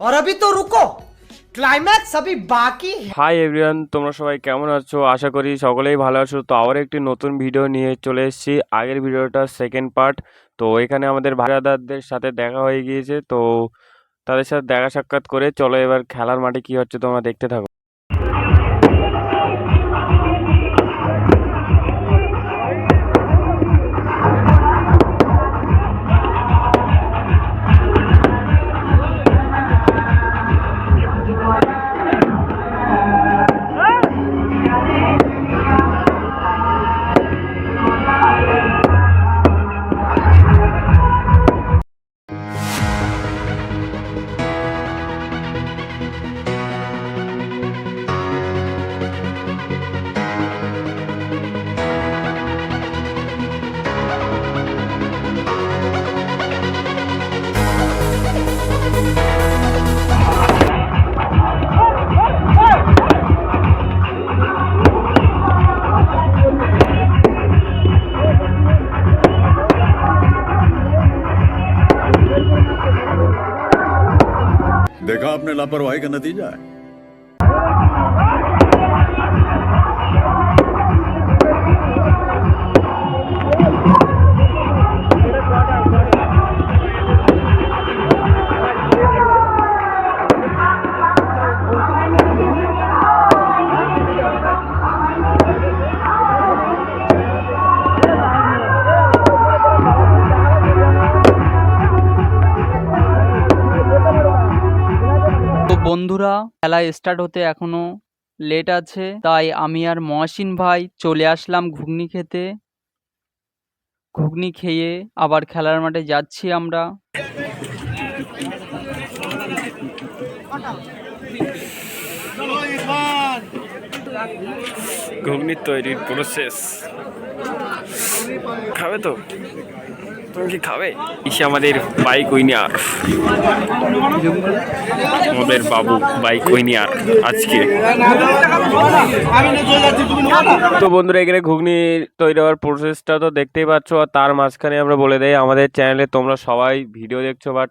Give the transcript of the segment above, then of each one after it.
और अभी तो रुको ক্লাইম্যাক্স अभी বাকি। হাই এভরিওয়ান, তোমরা সবাই কেমন আছো? আশা করি সকলেই ভালো আছো। তো আবার একটি নতুন ভিডিও নিয়ে চলে এসেছি। আগের ভিডিওটা সেকেন্ড পার্ট। তো এখানে আমাদের ভাইদারদের সাথে দেখা হয়ে গিয়েছে। তো তাদের সাথে দেখা সাক্ষাৎ করে চলো এবার খেলার মাঠে কি হচ্ছে তোমরা দেখতে থাকো। देखा आपने लापरवाही का नतीजा है। তো বন্ধুরা, খেলা স্টার্ট হতে এখনো লেট আছে, তাই আমি আর মহসিন ভাই চলে আসলাম ঘুগনি খেতে। ঘুগনি খেয়ে আবার খেলার মাঠে যাচ্ছি আমরা। ঘুগনি তৈরির প্রসেস খাবে তো? তুমি কি খাবে? ইসে আমাদের বাইক উইনার, আমাদের বাবু বাইক উইনার আজকে। তো বন্ধুরা, এখানে ঘুগনি তৈরি হওয়ার প্রসেসটা তো দেখতেই পাচ্ছ। আর তার মাঝখানে আমরা বলে দেই, আমাদের চ্যানেলে তোমরা সবাই ভিডিও দেখছো বাট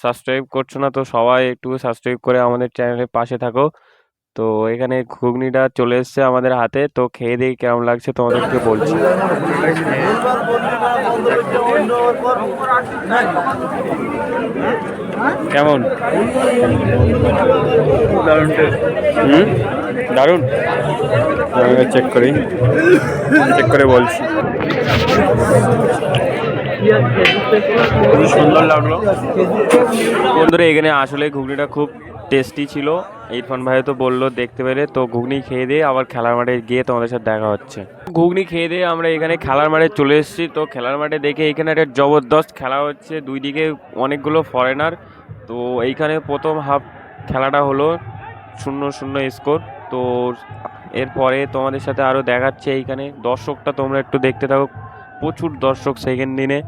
সাবস্ক্রাইব করছো না। তো সবাই একটু সাবস্ক্রাইব করে আমাদের চ্যানেলের পাশে থাকো। তো এখানে ঘুগনিটা চলে এসছে আমাদের হাতে। তো খেয়ে দেখি কেমন লাগছে তোমাদেরকে বলছি। কেমন? দারুণ। চেক করে বলছি। খুবই সুন্দর লাগলো বন্ধুরা। এখানে আসলে ঘুগনিটা খুব টেস্টি ছিল। ইরফান ভাই তো বললো দেখতে পেলে। তো ঘুগনি খেয়ে দিয়ে আবার খেলার মাঠে গিয়ে তোমাদের সাথে দেখা হচ্ছে। ঘুগনি খেয়ে দিয়ে আমরা এখানে খেলার মাঠে চলে এসেছি। তো খেলার মাঠে দেখে এখানে একটা জবরদস্ত খেলা হচ্ছে, দুই দিকে অনেকগুলো ফরেনার। তো এইখানে প্রথম হাফ খেলাটা হলো 0-0 স্কোর। তো এরপরে তোমাদের সাথে আরও দেখাচ্ছে। এইখানে দর্শকটা তোমরা একটু দেখতে থাকো, প্রচুর দর্শক সেকেন্ড দিনে।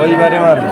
ওইবারে মারবে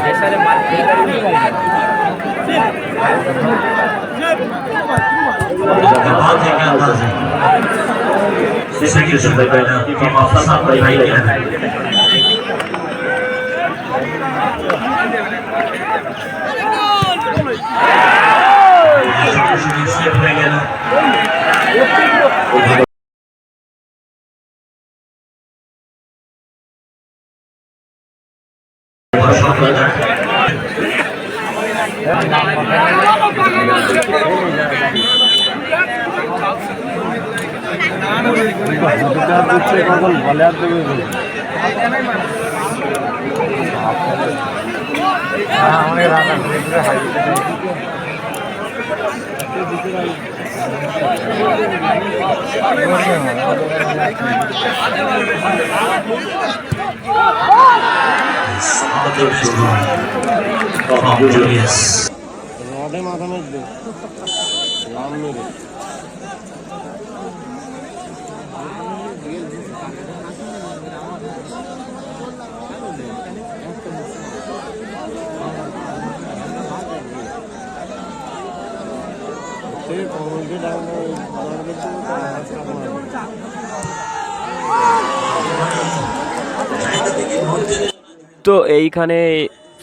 তো এইখানে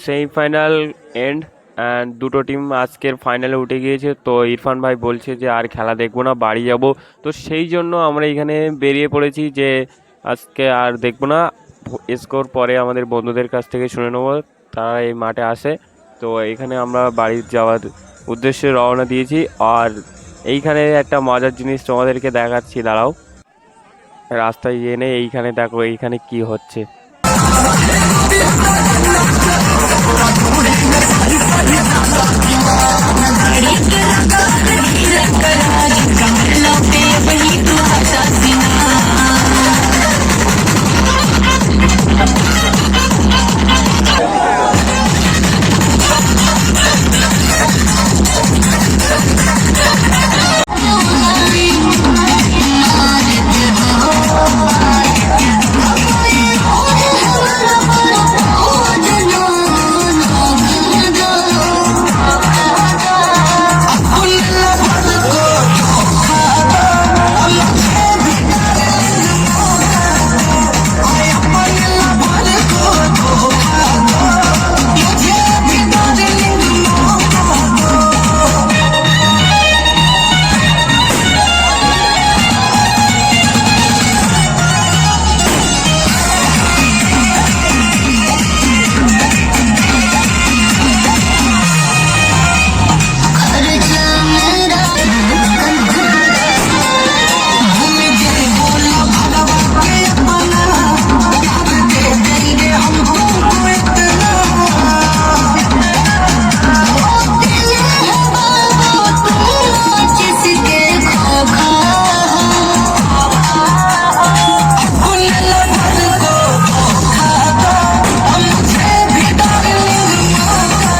সেমিফাইনাল এন্ড অ্যান্ড দুটো টিম আজকের ফাইনালে উঠে গিয়েছে। তো ইরফান ভাই বলছে যে আর খেলা দেখবো না, বাড়ি যাব। তো সেই জন্য আমরা এখানে বেরিয়ে পড়েছি যে আজকে আর দেখবো না, স্কোর পরে আমাদের বন্ধুদের কাছ থেকে শুনে নেবো, তারা এই মাঠে আসে। তো এইখানে আমরা বাড়ি যাওয়ার উদ্দেশ্যে রওনা দিয়েছি। আর এইখানে একটা মজার জিনিস তোমাদেরকে দেখাচ্ছি, দাঁড়াও। রাস্তায় এনে এইখানে দেখো এইখানে কি হচ্ছে।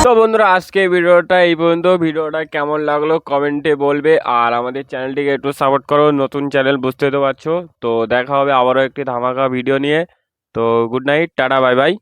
তো বন্ধুরা আজকে ভিডিওটা এই পর্যন্ত। ভিডিওটা কেমন লাগলো কমেন্টে বলবে, আর আমাদের চ্যানেলটিকে একটু সাপোর্ট করো, নতুন চ্যানেল বুঝতে তো পারছো। তো দেখা হবে আবারও একটি ধামাকা ভিডিও নিয়ে। তো good night, tata, bye bye.